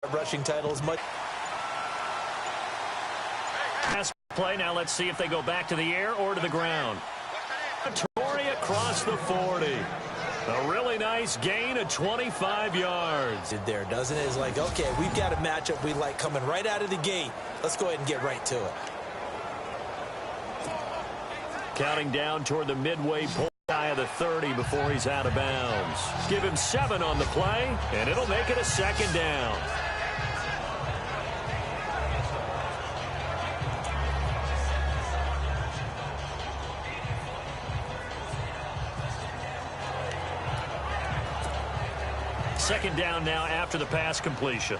rushing title as much. Pass play. Now let's see if they go back to the air or to the ground. Torrey across the 40. A really nice gain of 25 yards. There, doesn't it? It's like, okay, we've got a matchup we like coming right out of the gate. Let's go ahead and get right to it. Counting down toward the midway point of the 30 before he's out of bounds. Give him 7 on the play, and it'll make it a second down. Second down now after the pass completion.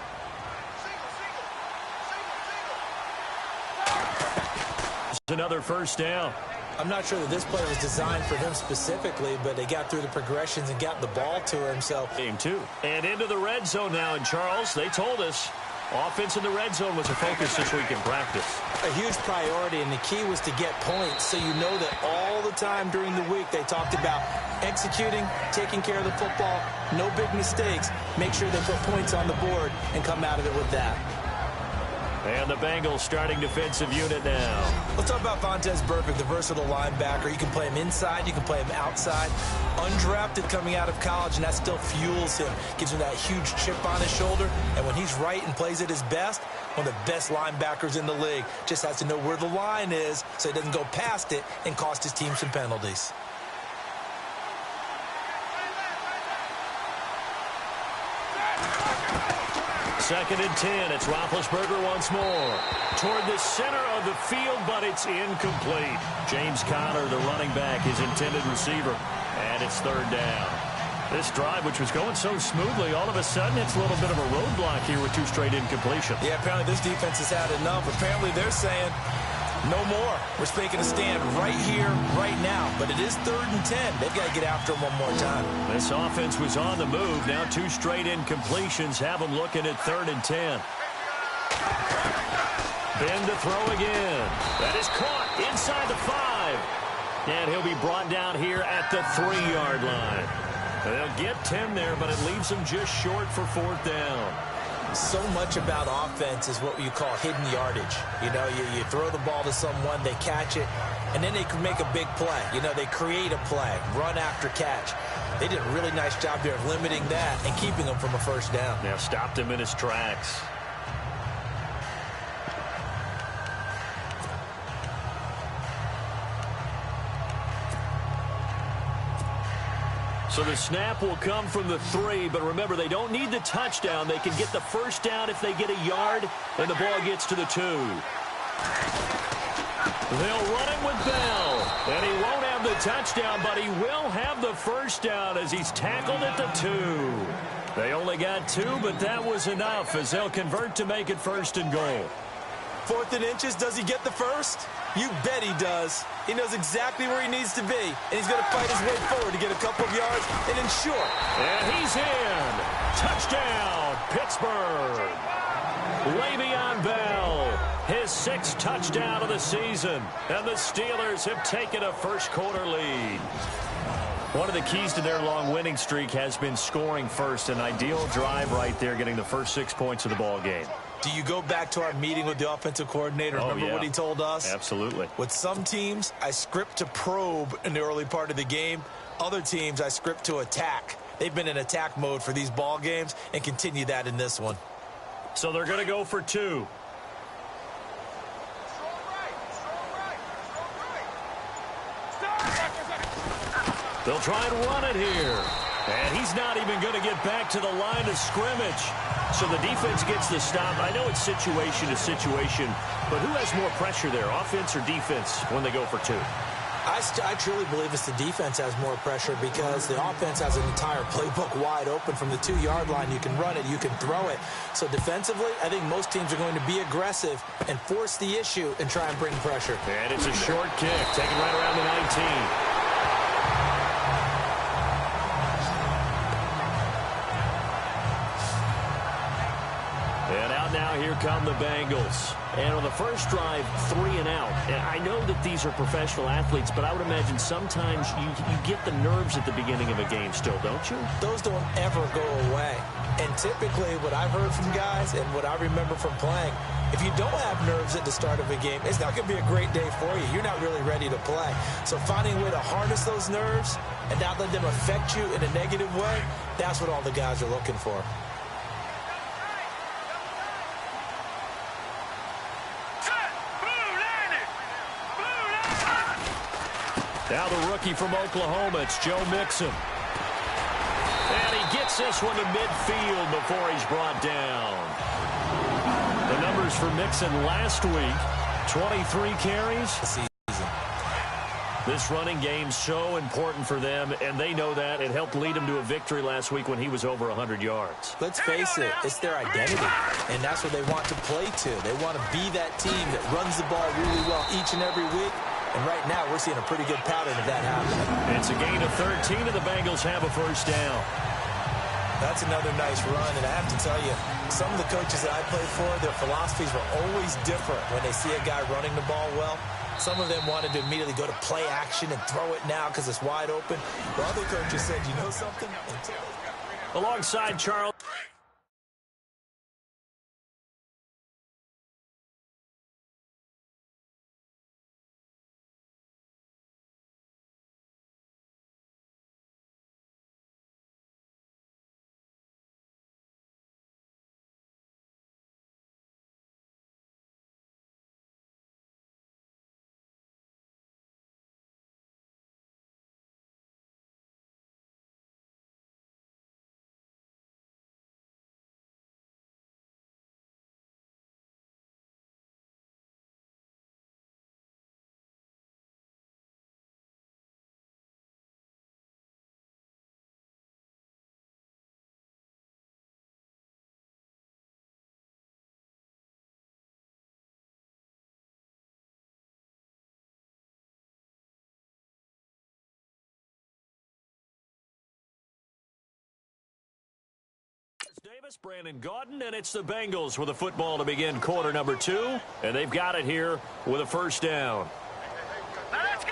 It's another first down. I'm not sure that this play was designed for him specifically, but they got through the progressions and got the ball to him. So game 2. And into the red zone now. And Charles, they told us offense in the red zone was a focus this week in practice. A huge priority, and the key was to get points. So you know that all the time during the week they talked about executing, taking care of the football, no big mistakes. Make sure they put points on the board and come out of it with that. And the Bengals starting defensive unit now. Let's talk about Vontaze Burfict, the versatile linebacker. You can play him inside, you can play him outside. Undrafted coming out of college, and that still fuels him. Gives him that huge chip on his shoulder. And when he's right and plays at his best, one of the best linebackers in the league. Just has to know where the line is so he doesn't go past it and cost his team some penalties. Second and 10. It's Roethlisberger once more. Toward the center of the field, but it's incomplete. James Conner, the running back, his intended receiver. And it's third down. This drive, which was going so smoothly, all of a sudden it's a little bit of a roadblock here with 2 straight incompletions. Yeah, apparently this defense has had enough. Apparently they're saying no more. We're making a stand right here, right now. But it is third and 10. They've got to get after him one more time. This offense was on the move. Now 2 straight incompletions have them looking at third and 10. Ben to throw again. That is caught inside the 5. And he'll be brought down here at the 3-yard line. They'll get 10 there, but it leaves them just short for 4th down. So much about offense is what you call hidden yardage. You know, you throw the ball to someone, they catch it, and then they can make a big play. You know, they create a play, run after catch. They did a really nice job there of limiting that and keeping him from a first down. Now stopped him in his tracks. So the snap will come from the 3, but remember, they don't need the touchdown. They can get the first down if they get a yard, and the ball gets to the 2. They'll run it with Bell, and he won't have the touchdown, but he will have the first down as he's tackled at the 2. They only got 2, but that was enough as they'll convert to make it 1st and goal. 4th and inches, does he get the first? You bet he does. He knows exactly where he needs to be, and he's going to fight his way forward to get a couple of yards and then short. And he's in. Touchdown, Pittsburgh. Le'Veon Bell, his 6th touchdown of the season, and the Steelers have taken a first-quarter lead. One of the keys to their long winning streak has been scoring first. An ideal drive right there, getting the first 6 points of the ball game. Do you go back to our meeting with the offensive coordinator? Remember what he told us? Absolutely. With some teams, I script to probe in the early part of the game. Other teams, I script to attack. They've been in attack mode for these ball games and continue that in this one. So they're going to go for 2. They'll try and run it here. And he's not even going to get back to the line of scrimmage. So the defense gets the stop. I know it's situation to situation, but who has more pressure there, offense or defense, when they go for 2? I truly believe it's the defense has more pressure because the offense has an entire playbook wide open from the 2-yard line. You can run it, you can throw it. So defensively, I think most teams are going to be aggressive and force the issue and try and bring pressure. And it's a short kick, taken right around the 19. Now here come the Bengals. And on the first drive, 3 and out. And I know that these are professional athletes, but I would imagine sometimes you get the nerves at the beginning of a game still, don't you? Those don't ever go away. And typically what I've heard from guys and what I remember from playing, if you don't have nerves at the start of a game, it's not going to be a great day for you. You're not really ready to play. So finding a way to harness those nerves and not let them affect you in a negative way, that's what all the guys are looking for. Now the rookie from Oklahoma, it's Joe Mixon. And he gets this one to midfield before he's brought down. The numbers for Mixon last week, 23 carries. This running game's so important for them, and they know that. It helped lead them to a victory last week when he was over 100 yards. Let's face it, it's their identity, and that's what they want to play to. They want to be that team that runs the ball really well each and every week. And right now, we're seeing a pretty good pattern of that happening. It's a gain of 13, and the Bengals have a first down. That's another nice run, and I have to tell you, some of the coaches that I played for, their philosophies were always different when they see a guy running the ball well. Some of them wanted to immediately go to play action and throw it now because it's wide open. But other coaches said, you know something? Alongside Charles. Davis, Brandon Gaudin, and it's the Bengals with a football to begin quarter number 2, and they've got it here with a first down. Now let's go!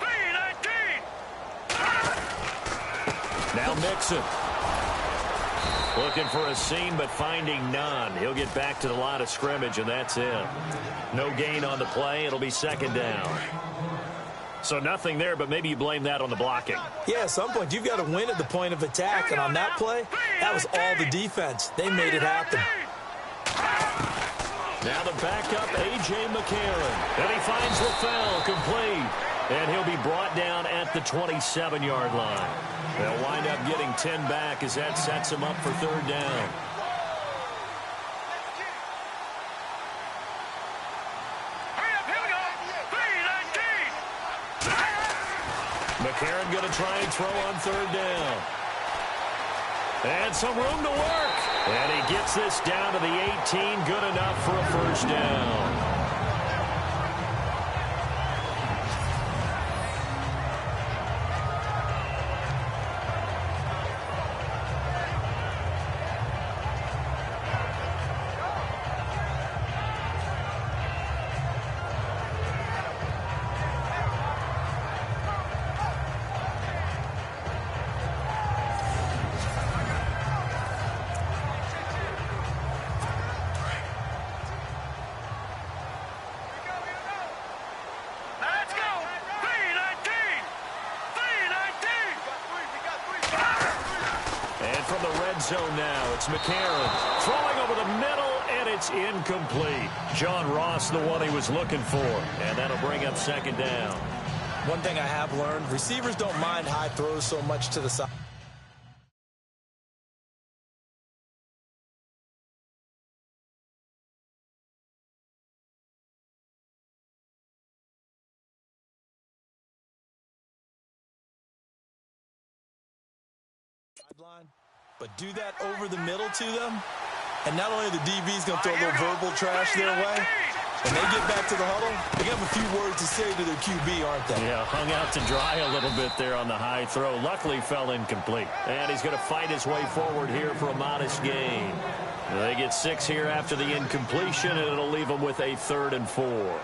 3-19! Now Mixon. Looking for a seam, but finding none. He'll get back to the line of scrimmage, and that's it. No gain on the play. It'll be second down. So nothing there, but maybe you blame that on the blocking. Yeah, at some point, you've got to win at the point of attack. And on that play, that was all the defense. They made it happen. Now the backup, A.J. McCarron. And he finds LaFell complete. And he'll be brought down at the 27-yard line. They'll wind up getting 10 back as that sets him up for third down. McCarron going to try and throw on third down. And some room to work. And he gets this down to the 18. Good enough for a first down. Zone now. It's McCarron throwing over the middle, and it's incomplete. John Ross, the one he was looking for, and that'll bring up second down. One thing I have learned, receivers don't mind high throws so much to the side. Sideline. But do that over the middle to them, and not only the DB's going to throw a little verbal trash their way, when they get back to the huddle, they have a few words to say to their QB, aren't they? Yeah, hung out to dry a little bit there on the high throw. Luckily, fell incomplete. And he's going to fight his way forward here for a modest gain. They get 6 here after the incompletion, and it'll leave them with a 3rd and 4.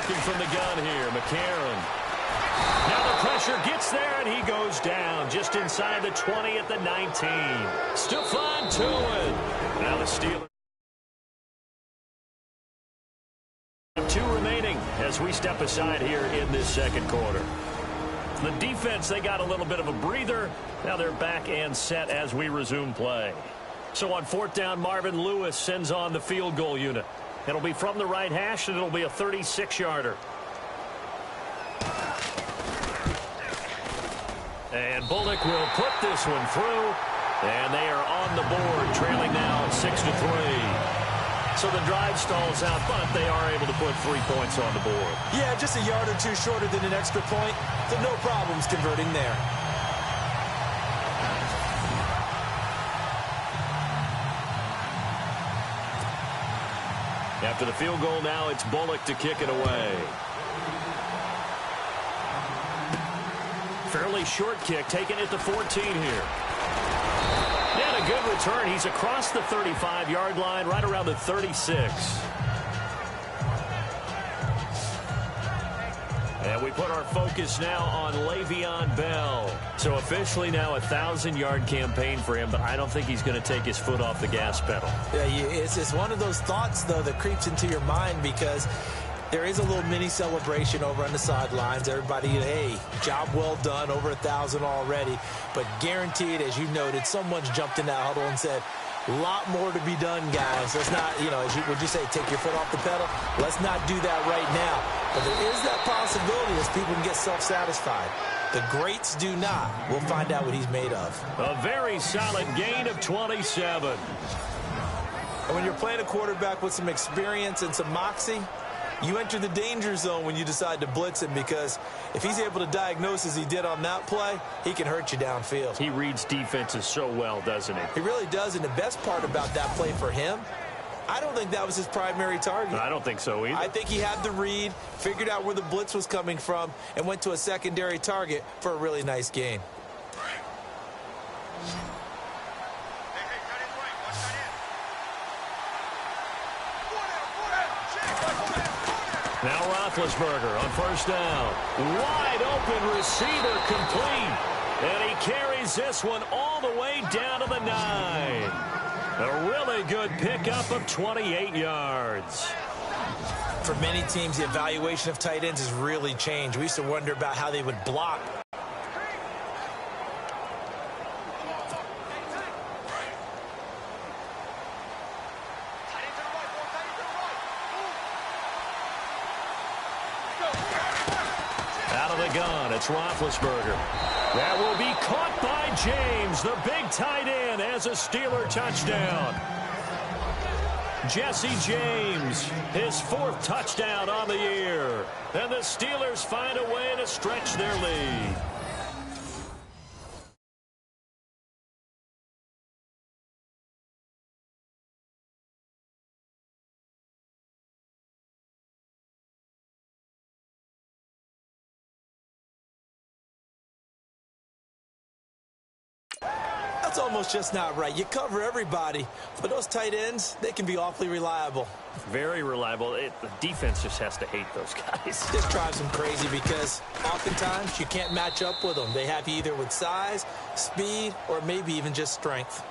working from the gun here. McCarron. Now the pressure gets there, and he goes down just inside the 20 at the 19. Stephon Tuitt. Now the Steelers. 2 remaining as we step aside here in this second quarter. The defense, they got a little bit of a breather. Now they're back and set as we resume play. So on 4th down, Marvin Lewis sends on the field goal unit. It'll be from the right hash, and it'll be a 36-yarder. And Bullock will put this one through, and they are on the board, trailing now 6-3. So the drive stalls out, but they are able to put 3 points on the board. Yeah, just a yard or two shorter than an extra point, so no problems converting there. After the field goal now, it's Bullock to kick it away. Fairly short kick, taking it to 14 here. And a good return. He's across the 35-yard line, right around the 36. And we put our focus now on Le'Veon Bell. So officially now a 1,000-yard campaign for him, but I don't think he's going to take his foot off the gas pedal. Yeah, it's one of those thoughts, though, that creeps into your mind because there is a little mini celebration over on the sidelines. Everybody, hey, job well done, over 1,000 already. But guaranteed, as you noted, someone's jumped in that huddle and said, a lot more to be done, guys. Let's not, would you say, take your foot off the pedal? Let's not do that right now. But there is that possibility as people can get self-satisfied. The greats do not. We'll find out what he's made of. A very solid gain of 27. And when you're playing a quarterback with some experience and some moxie, you enter the danger zone when you decide to blitz him, because if he's able to diagnose as he did on that play, he can hurt you downfield. He reads defenses so well, doesn't he? He really does, and the best part about that play for him, I don't think that was his primary target. I don't think so either. I think he had the read, figured out where the blitz was coming from, and went to a secondary target for a really nice gain. Now Roethlisberger on 1st down. Wide open receiver complete. And he carries this one all the way down to the 9. A really good pickup of 28 yards. For many teams, the evaluation of tight ends has really changed. We used to wonder about how they would block. Gun. It's Roethlisberger. That will be caught by James, the big tight end, as a Steeler touchdown. Jesse James, his 4th touchdown on the year. And the Steelers find a way to stretch their lead. That's almost just not right. You cover everybody, but those tight ends, they can be awfully reliable. Very reliable. The defense just has to hate those guys. This drives them crazy because oftentimes you can't match up with them. They have you either with size, speed, or maybe even just strength.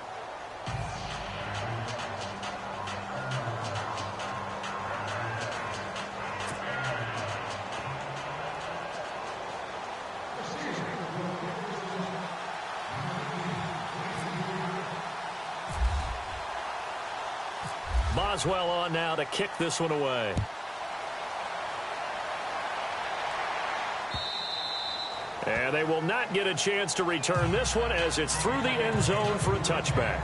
Boswell on now to kick this one away. And they will not get a chance to return this one as it's through the end zone for a touchback.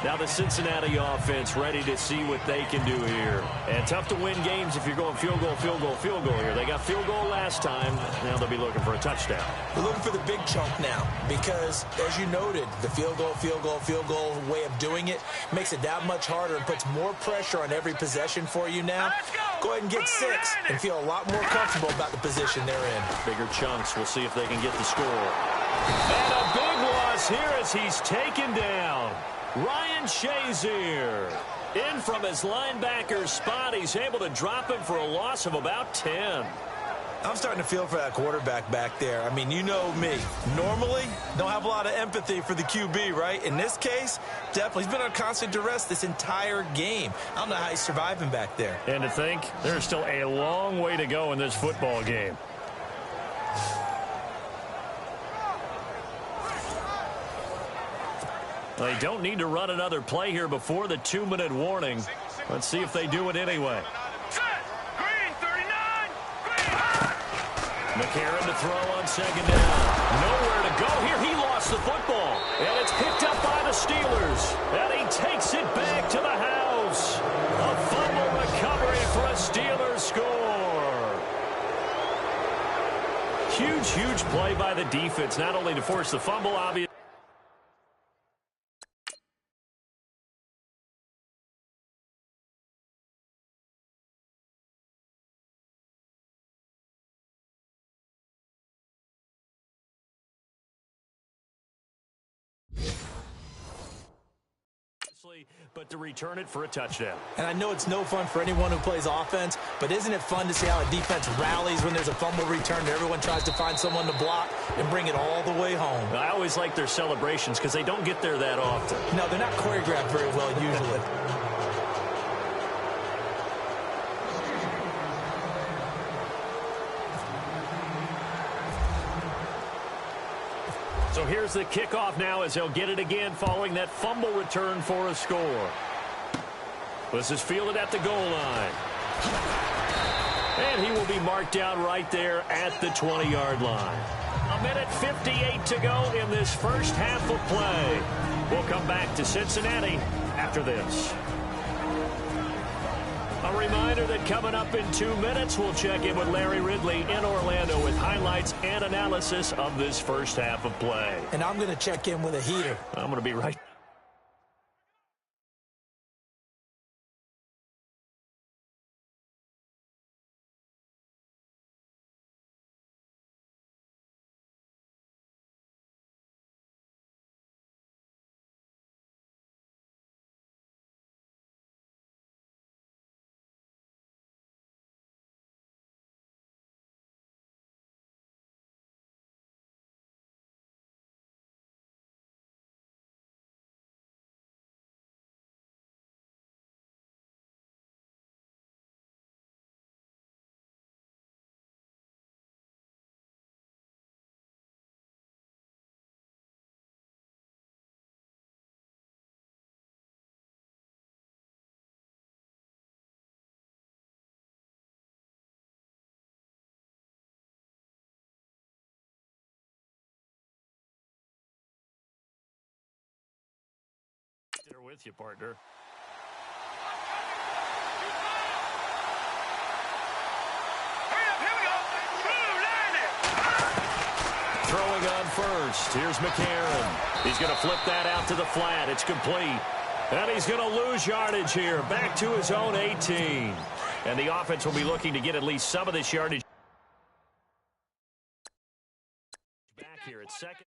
Now the Cincinnati offense ready to see what they can do here. And tough to win games if you're going field goal, field goal, field goal here. They got field goal last time. Now they'll be looking for a touchdown. We're looking for the big chunk now because, as you noted, the field goal, field goal, field goal way of doing it makes it that much harder and puts more pressure on every possession for you now. Go ahead and get 6 and feel a lot more comfortable about the position they're in. Bigger chunks. We'll see if they can get the score. And a big loss here as he's taken down. Ryan Shazier. In from his linebacker's spot, he's able to drop him for a loss of about 10. I'm starting to feel for that quarterback back there. I mean, you know me. Normally, don't have a lot of empathy for the QB, right? In this case, definitely. He's been on constant duress this entire game. I don't know how he's surviving back there. And to think, there's still a long way to go in this football game. They don't need to run another play here before the 2-minute warning. Let's see if they do it anyway. McCarron to throw on second down. Nowhere to go here. He lost the football. And it's picked up by the Steelers. And he takes it back to the house. A fumble recovery for a Steelers score. Huge, huge play by the defense, not only to force the fumble, obviously. But to return it for a touchdown. And I know it's no fun for anyone who plays offense, but isn't it fun to see how a defense rallies when there's a fumble return and everyone tries to find someone to block and bring it all the way home? I always like their celebrations because they don't get there that often. No, they're not choreographed very well usually. So here's the kickoff now as they'll get it again following that fumble return for a score. This is fielded at the goal line. And he will be marked down right there at the 20-yard line. 1:58 to go in this first half of play. We'll come back to Cincinnati after this. A reminder that coming up in 2 minutes, we'll check in with Larry Ridley in Orlando with highlights and analysis of this first half of play. And I'm going to check in with a heater. I'm going to be right. There with you, partner. Throwing on first. Here's McCarron. He's going to flip that out to the flat. It's complete. And he's going to lose yardage here. Back to his own 18. And the offense will be looking to get at least some of this yardage. Back here at second.